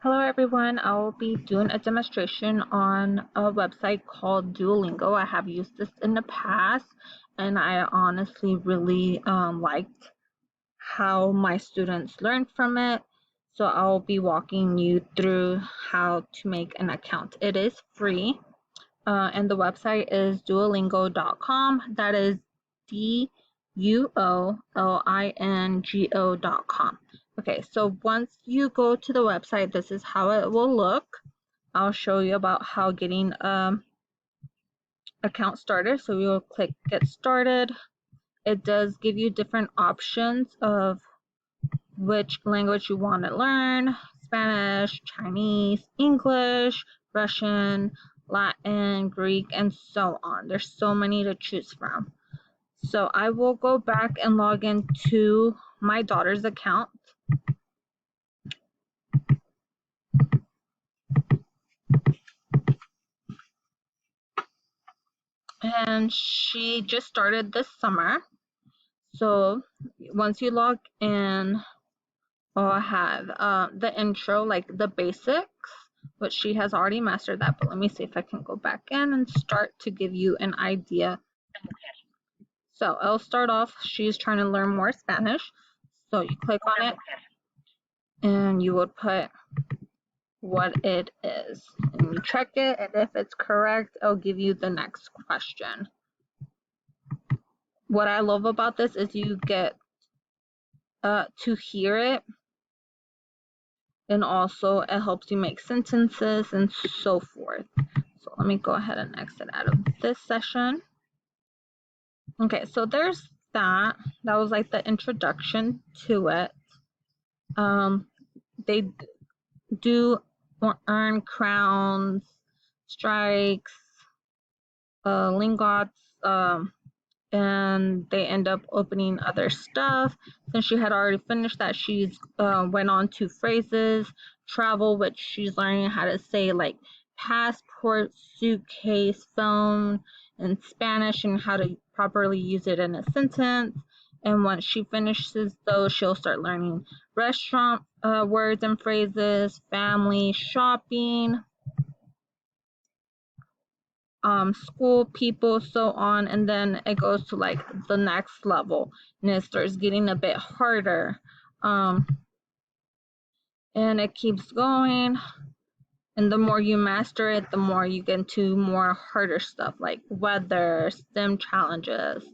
Hello everyone, I'll be doing a demonstration on a website called Duolingo. I have used this in the past and I honestly really liked how my students learned from it. So I'll be walking you through how to make an account. It is free and the website is duolingo.com. That is duolingo.com. Okay, so once you go to the website, this is how it will look. I'll show you about how getting account started. So you'll click get started. It does give you different options of which language you want to learn: Spanish, Chinese, English, Russian, Latin, Greek, and so on. There's so many to choose from. So I will go back and log into my daughter's account. And she just started this summer. So once you log in, I'll have the intro, like the basics, which she has already mastered that. But let me see if I can go back in and start to give you an idea. So I'll start off, she's trying to learn more Spanish. So you click on it and you would put what it is. And you check it, and if it's correct, it'll give you the next question. What I love about this is you get to hear it, and also it helps you make sentences and so forth. So let me go ahead and exit out of this session. Okay, so there's that. That was like the introduction to it. They do earn crowns, strikes, lingots, and they end up opening other stuff. Since she had already finished that, she's went on to phrases, travel, which she's learning how to say like passport, suitcase, phone in Spanish, and how to properly use it in a sentence. And once she finishes those, she'll start learning restaurant words and phrases, family, shopping, school, people, so on, and then it goes to like the next level and it starts getting a bit harder, and it keeps going, and the more you master it, the more you get into more harder stuff like weather, STEM challenges.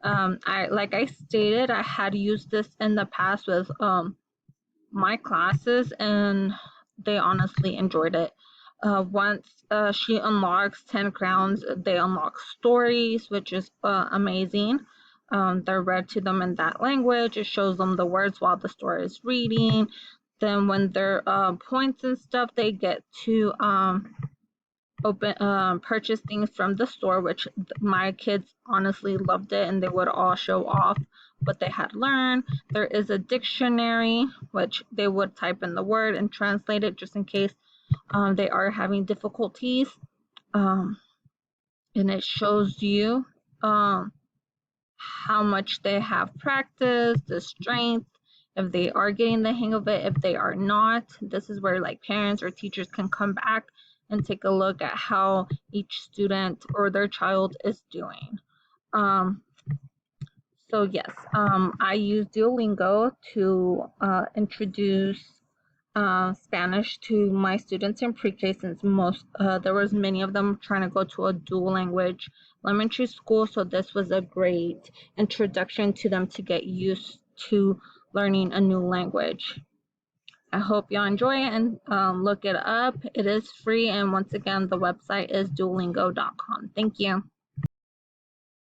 Like I stated, I had used this in the past with my classes and they honestly enjoyed it. Once she unlocks 10 crowns, they unlock stories, which is amazing. They're read to them in that language. It shows them the words while the story is reading. Then when they're points and stuff, they get to purchase things from the store, which my kids honestly loved it, and they would all show off what they had learned. There is a dictionary, which they would type in the word and translate it just in case they are having difficulties. And it shows you how much they have practiced, the strength, if they are getting the hang of it, if they are not. This is where like parents or teachers can come back and take a look at how each student or their child is doing. So yes, I use Duolingo to introduce Spanish to my students in pre-K, since there was many of them trying to go to a dual language elementary school. So this was a great introduction to them to get used to learning a new language. I hope y'all enjoy it and look it up. It is free, and once again, the website is duolingo.com. Thank you.